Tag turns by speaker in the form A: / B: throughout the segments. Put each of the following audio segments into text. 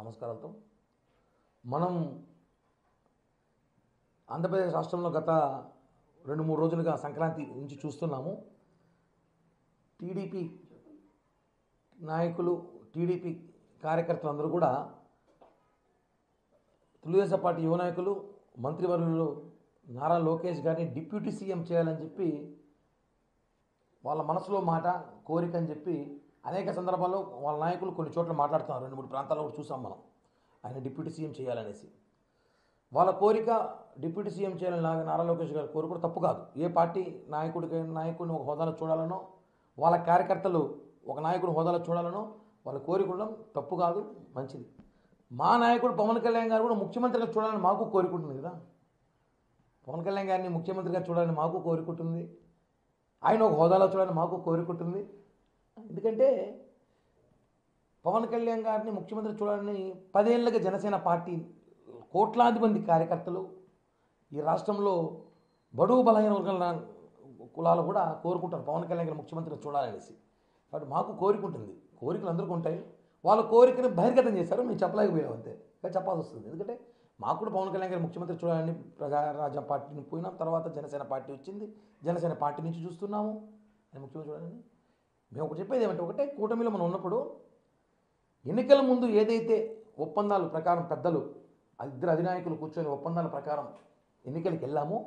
A: నమస్కారాలతో మనం ఆంధ్రప్రదేశ్ రాష్ట్రంలో గత 2-3 రోజులుగా సంక్రాంతి నుంచి చూస్తున్నాము. టీడీపీ నాయకులు, టీడీపీ కార్యకర్తలు అందరూ కూడా తెలుగుదేశం పార్టీ యువ నాయకులు, మంత్రివర్యులు నారా లోకేష్ గారిని డిప్యూటీ సీఎం చేయాలని చెప్పి వాళ్ళ మనసులో మాట, కోరిక అని చెప్పి అనేక సందర్భాల్లో వాళ్ళ నాయకులు కొన్ని చోట్ల మాట్లాడుతున్నారు. 2-3 ప్రాంతాల్లో కూడా చూసాం మనం ఆయన డిప్యూటీ సీఎం చేయాలనేసి. వాళ్ళ కోరిక డిప్యూటీ సీఎం చేయాలని నారా లోకేష్ గారి కోరిక కూడా తప్పు కాదు. ఏ పార్టీ నాయకుడిని ఒక హోదాలో చూడాలనో, వాళ్ళ కార్యకర్తలు ఒక నాయకుడి హోదాలో చూడాలనో వాళ్ళ కోరిక ఉండడం తప్పు కాదు, మంచిది. మా నాయకుడు పవన్ కళ్యాణ్ గారు కూడా ముఖ్యమంత్రిగా చూడాలని మాకు కోరిక ఉంటుంది కదా. పవన్ కళ్యాణ్ గారిని ముఖ్యమంత్రిగా చూడాలని మాకు కోరిక ఉంటుంది, ఆయన ఒక హోదాలో చూడాలని మాకు కోరిక ఉంటుంది. ఎందుకంటే పవన్ కళ్యాణ్ గారిని ముఖ్యమంత్రి చూడాలని 10 ఏళ్ళుగా జనసేన పార్టీ కోట్లాది మంది కార్యకర్తలు ఈ రాష్ట్రంలో బడుగు బలహీన వర్గాల కులాలు కూడా కోరుకుంటారు పవన్ కళ్యాణ్ గారిని ముఖ్యమంత్రిగా చూడాలనేసి. కాబట్టి మాకు కోరిక ఉంటుంది, కోరికలు అందరికీ ఉంటాయి. వాళ్ళ కోరికను బహిర్గతం చేశారు, మేము చెప్పలేకపోయాం, అంతే చెప్పాల్సి వస్తుంది. ఎందుకంటే మాకు కూడా పవన్ కళ్యాణ్ గారు ముఖ్యమంత్రి చూడాలని ప్రజారాజ్యం పార్టీని పోయినాం, తర్వాత జనసేన పార్టీ వచ్చింది, జనసేన పార్టీ నుంచి చూస్తున్నాము ఆయన ముఖ్యమంత్రి చూడాలని. మేము ఒకటి చెప్పేది ఏమంటే, ఒకటే కూటమిలో మనం ఉన్నప్పుడు ఎన్నికల ముందు ఏదైతే ఒప్పందాల ప్రకారం పెద్దలు ఇద్దరు అధినాయకులు కూర్చొని ఒప్పందాల ప్రకారం ఎన్నికలకు వెళ్ళామో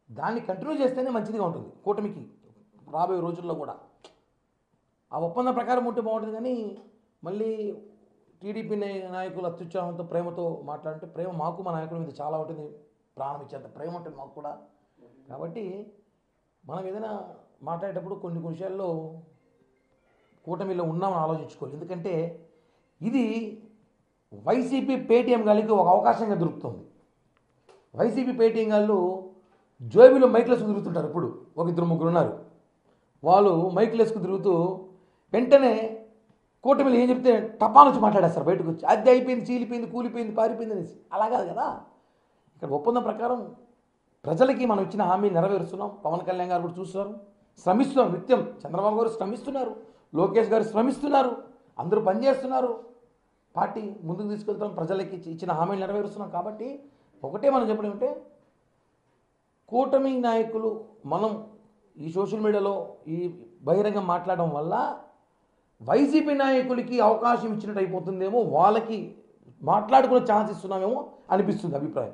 A: దాన్ని కంటిన్యూ చేస్తేనే మంచిదిగా ఉంటుంది కూటమికి రాబోయే రోజుల్లో కూడా. ఆ ఒప్పందం ప్రకారం ఉంటే బాగుంటుంది. కానీ మళ్ళీ టీడీపీ నాయకులు అత్యుత్సాహంతో, ప్రేమతో మాట్లాడితే, ప్రేమ మాకు మా నాయకుల మీద చాలా ఉంటుంది, ప్రాణం ఇచ్చేంత ప్రేమ ఉంటుంది మాకు కూడా. కాబట్టి మనం ఏదైనా మాట్లాడేటప్పుడు కొన్ని విషయాల్లో కూటమిలో ఉన్నామని ఆలోచించుకోవాలి. ఎందుకంటే ఇది వైసీపీ పేటీఎం గాలికి ఒక అవకాశంగా దొరుకుతుంది. వైసీపీ పేటీఎం గాళ్ళు జోబీలో మైక్లేసుకు తిరుగుతుంటారు. ఇప్పుడు 1-2-3 ఉన్నారు, వాళ్ళు మైక్లేసుకు తిరుగుతూ వెంటనే కూటమిలో ఏం చెప్తే టపా నుంచి మాట్లాడేస్తారు బయటకు వచ్చి, అది అయిపోయింది, చీలిపోయింది, కూలిపోయింది, పారిపోయింది అనేసి. అలా కాదు కదా. ఇక్కడ ఒప్పందం ప్రకారం ప్రజలకి మనం ఇచ్చిన హామీ నెరవేరుస్తున్నాం. పవన్ కళ్యాణ్ గారు కూడా చూస్తున్నారు, శ్రమిస్తున్నాం నిత్యం. చంద్రబాబు గారు శ్రమిస్తున్నారు, లోకేష్ గారు శ్రమిస్తున్నారు, అందరూ పనిచేస్తున్నారు. పార్టీ ముందుకు తీసుకెళ్తాం, ప్రజలకి ఇచ్చిన హామీలు నెరవేరుస్తున్నాం. కాబట్టి ఒకటే మనం చెప్పడం అంటే, కూటమి నాయకులు మనం ఈ సోషల్ మీడియాలో ఈ బహిరంగ మాట్లాడడం వల్ల వైసీపీ నాయకులకి అవకాశం ఇచ్చినట్టు అయిపోతుందేమో, వాళ్ళకి మాట్లాడుకునే ఛాన్స్ ఇస్తున్నామేమో అనిపిస్తుంది అభిప్రాయం.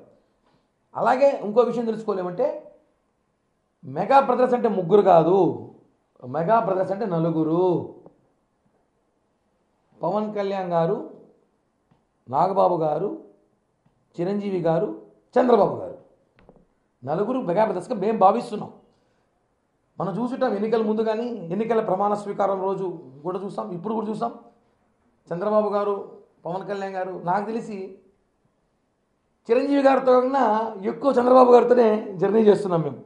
A: అలాగే ఇంకో విషయం తెలుసుకోలేమంటే, మెగా బ్రదర్స్ అంటే 3 కాదు, మెగా బ్రదర్స్ అంటే 4. పవన్ కళ్యాణ్ గారు, నాగబాబు గారు, చిరంజీవి గారు, చంద్రబాబు గారు, 4 మెగా బ్రదర్స్గా మేము భావిస్తున్నాం. మనం చూసుంటాం ఎన్నికల ముందు కానీ, ఎన్నికల ప్రమాణ స్వీకారం రోజు కూడా చూసాం, ఇప్పుడు కూడా చూసాం. చంద్రబాబు గారు, పవన్ కళ్యాణ్ గారు, నాకు తెలిసి చిరంజీవి గారితో కన్నా ఎక్కువ చంద్రబాబు గారితోనే జర్నీ చేస్తున్నాం మేము.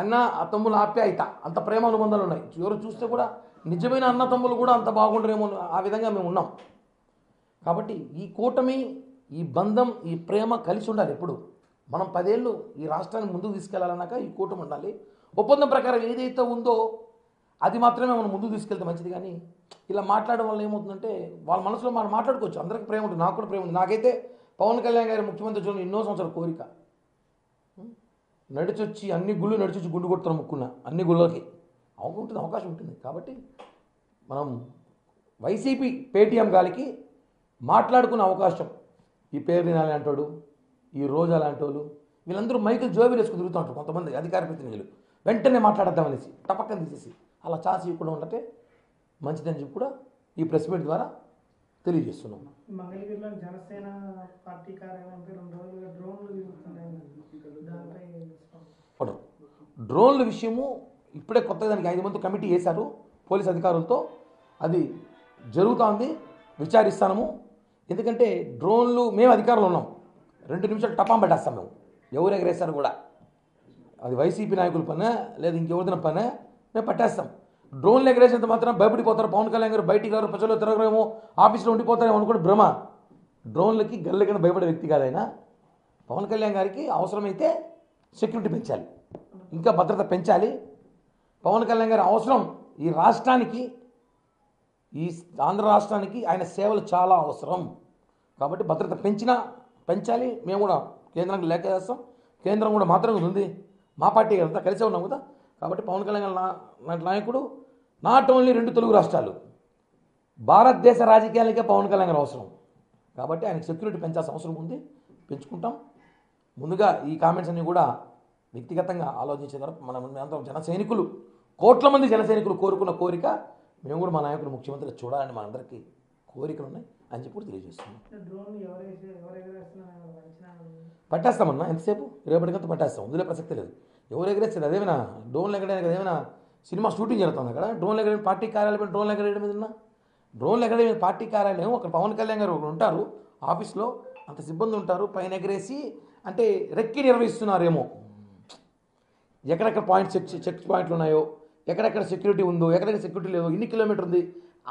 A: అన్న తమ్ముల ఆప్యాయత, అంత ప్రేమ అనుబంధాలు ఉన్నాయి. ఎవరు చూస్తే కూడా నిజమైన అన్న తమ్ములు కూడా అంత బాగుండరేమో, ఆ విధంగా మేము ఉన్నాం. కాబట్టి ఈ కూటమి, ఈ బంధం, ఈ ప్రేమ కలిసి ఉండాలి. ఎప్పుడు మనం 10 ఏళ్ళు ఈ రాష్ట్రాన్ని ముందుకు తీసుకెళ్లాలన్నాక ఈ కూటమి ఉండాలి. ఒప్పందం ప్రకారం ఏదైతే ఉందో అది మాత్రమే మనం ముందుకు తీసుకెళ్తే మంచిది. కానీ ఇలా మాట్లాడడం వల్ల ఏమవుతుందంటే, వాళ్ళ మనసులో మనం మాట్లాడుకోవచ్చు. అందరికీ ప్రేమ ఉంటుంది, నాకు కూడా ప్రేమ ఉంది. నాకైతే పవన్ కళ్యాణ్ గారి ముఖ్యమంత్రి చూడండి ఎన్నో సంవత్సరాల కోరిక. నడిచొచ్చి అన్ని గుళ్ళు నడిచొచ్చి గుండు కొడుతున్న ముక్కున్న అన్ని గుళ్ళకి ఉంటుంది, అవకాశం ఉంటుంది. కాబట్టి మనం వైసీపీ పేటీఎం గాలికి మాట్లాడుకునే అవకాశం, ఈ పేరు లాంటి వాడు, ఈ రోజా లాంటి వాళ్ళు, వీళ్ళందరూ మైకులు జోబీలు వేసుకుని తిరుగుతూ ఉంటారు. కొంతమంది అధికార ప్రతినిధులు వెంటనే మాట్లాడద్దామనేసి టపక్కన తీసేసి అలా ఛాన్స్ ఇవ్వకుండా ఉంటే మంచిదని చెప్పి కూడా ఈ ప్రెస్ మీట్ ద్వారా తెలియజేస్తున్నాం.
B: మంగళగిరిలో జనసేన పార్టీ కార్యాలయంపై 2 రోజులుగా డ్రోన్లు తిరుగుతున్నాయి.
A: డ్రోన్ల విషయము ఇప్పుడే కొత్తగా దానికి 5 మంది కమిటీ వేశారు పోలీస్ అధికారులతో. అది జరుగుతోంది, విచారిస్తాము. ఎందుకంటే డ్రోన్లు మేము అధికారులు ఉన్నాం, 2 నిమిషాలు టపాం పెట్టేస్తాం మేము. ఎవరు ఎగరేస్తారు కూడా, అది వైసీపీ నాయకుల పనే లేదా ఇంకెవరిన పనే, మేము పట్టేస్తాం. డ్రోన్లు ఎగరేసినంత మాత్రం భయపడిపోతారు. పవన్ కళ్యాణ్ గారు బయటికి గారు, ప్రజల్లో తిరగరేమో, ఆఫీస్లో ఉండిపోతారేమో అనుకోండి భ్రమ. డ్రోన్లకి గల్లెకన్నా భయపడే వ్యక్తి కాదైనా. పవన్ కళ్యాణ్ గారికి అవసరమైతే సెక్యూరిటీ పెంచాలి, ఇంకా భద్రత పెంచాలి. పవన్ కళ్యాణ్ గారి అవసరం ఈ రాష్ట్రానికి ఈ ఆంధ్ర రాష్ట్రానికి ఆయన సేవలు చాలా అవసరం. కాబట్టి భద్రత పెంచాలి. మేము కూడా కేంద్రానికి లేఖ చేస్తాం. కేంద్రం కూడా మాత్రం ఉంది, మా పార్టీ అంతా కలిసే ఉన్నాం కదా. కాబట్టి పవన్ కళ్యాణ్ లాంటి నాయకుడు నాట్ ఓన్లీ 2 తెలుగు రాష్ట్రాలు, భారతదేశ రాజకీయాలకే పవన్ కళ్యాణ్ అవసరం. కాబట్టి ఆయనకు సెక్యూరిటీ పెంచాల్సిన అవసరం ఉంది, పెంచుకుంటాం. ముందుగా ఈ కామెంట్స్ అన్నీ కూడా వ్యక్తిగతంగా ఆలోచించిన తర్వాత మేమంతా జన సైనికులు, కోట్ల మంది జన సైనికులు కోరుకున్న కోరిక, మేము కూడా మా నాయకుడు ముఖ్యమంత్రి చూడాలని మనందరికీ కోరికలు ఉన్నాయి అని చెప్పి కూడా తెలియజేస్తున్నాం.
B: డ్రోన్ ఎవరు ఎగరేస్తున్నారు అంచనా
A: పట్టేస్తామన్నా, ఎంతసేపు రేపటికంతా పట్టేస్తాం, ఇందులో ప్రసక్తి లేదు. ఎవరు ఎగరేస్తారు? అదేమైనా డ్రోన్లు ఎగరేయడానికి అదేమైనా సినిమా షూటింగ్ జరుగుతుంది అక్కడ? డ్రోన్లు ఎగరేయడం పార్టీ కార్యాలయం, డ్రోన్లు ఎగరేయడం మీద డ్రోన్లు ఎగరేయడం పార్టీ కార్యాలయం. అక్కడ పవన్ కళ్యాణ్ గారు ఉంటారు ఆఫీస్లో, అంత సిబ్బంది ఉంటారు, పైన ఎగరేసి అంటే రెక్కి నిర్వహిస్తున్నారేమో. ఎక్కడెక్కడ చెక్ పాయింట్లు ఉన్నాయో, ఎక్కడెక్కడ సెక్యూరిటీ ఉందో, ఎక్కడెక్కడ సెక్యూరిటీ లేదో, ఎన్ని కిలోమీటర్ ఉంది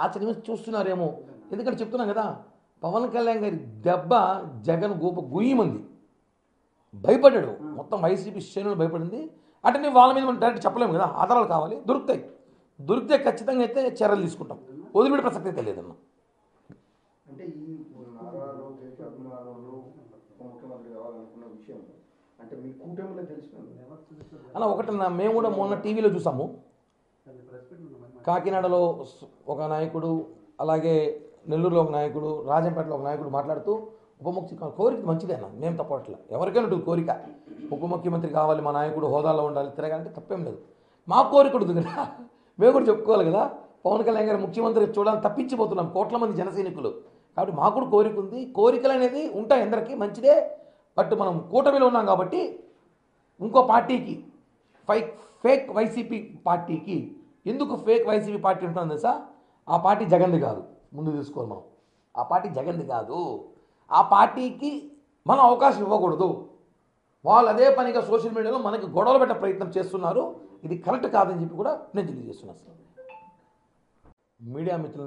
A: ఆచరణ చూస్తున్నారేమో. ఎందుకంటే చెప్తున్నాం కదా, పవన్ కళ్యాణ్ గారి దెబ్బ జగన్ గుయ్యమంది, భయపడ్డాడు. మొత్తం వైసీపీ శ్రేణులు భయపడింది. అంటే వాళ్ళ మీద మనం డైరెక్ట్ చెప్పలేము కదా, ఆధారాలు కావాలి. దొరికితే ఖచ్చితంగా అయితే చర్యలు తీసుకుంటాం, వదిలిపెట్టే ప్రసక్తి అయితే లేదన్న.
C: అంటే ఈ నారా లోకేష్ అభిమానులు ముఖ్యమంత్రి కావాలనుకున్న విషయం అంటే మీ కూటమిలో తెలిసిన
A: అలా ఒకటన్నా, మేము కూడా మొన్న టీవీలో చూసాము. కాకినాడలో ఒక నాయకుడు, అలాగే నెల్లూరులో ఒక నాయకుడు, రాజంపేటలో ఒక నాయకుడు మాట్లాడుతూ ఉప ముఖ్యమంత్రి కోరిక మంచిదే అన్న, మేము తప్పట్లే. ఎవరికైనా ఉంటుంది కోరిక, ఉప ముఖ్యమంత్రి కావాలి, మా నాయకుడు హోదాలో ఉండాలి, తిరగాలంటే తప్పేం లేదు. మా కోరిక ఉంటుంది కదా, మేము కూడా చెప్పుకోవాలి కదా. పవన్ కళ్యాణ్ గారు ముఖ్యమంత్రి చూడాలని తప్పించిపోతున్నాం కోట్ల మంది జన సైనికులు. కాబట్టి మాకు కూడా కోరిక ఉంది. కోరికలు అనేది ఉంటాయి అందరికీ, మంచిదే. బట్ మనం కూటమిలో ఉన్నాం కాబట్టి ఇంకో పార్టీకి ఫేక్ వైసీపీ పార్టీకి ఎందుకు ఫేక్ వైసీపీ పార్టీ ఉంటుందో తెలుసా? ఆ పార్టీ జగన్ది కాదు, ముందు తీసుకోవాలి మనం. ఆ పార్టీ జగన్ది కాదు. ఆ పార్టీకి మనం అవకాశం ఇవ్వకూడదు. వాళ్ళు అదే పనిగా సోషల్ మీడియాలో మనకి గొడవలు పెట్టే ప్రయత్నం చేస్తున్నారు. ఇది కరెక్ట్ కాదని చెప్పి కూడా నేను తెలియజేస్తున్నాను. మీడియా మిత్రులు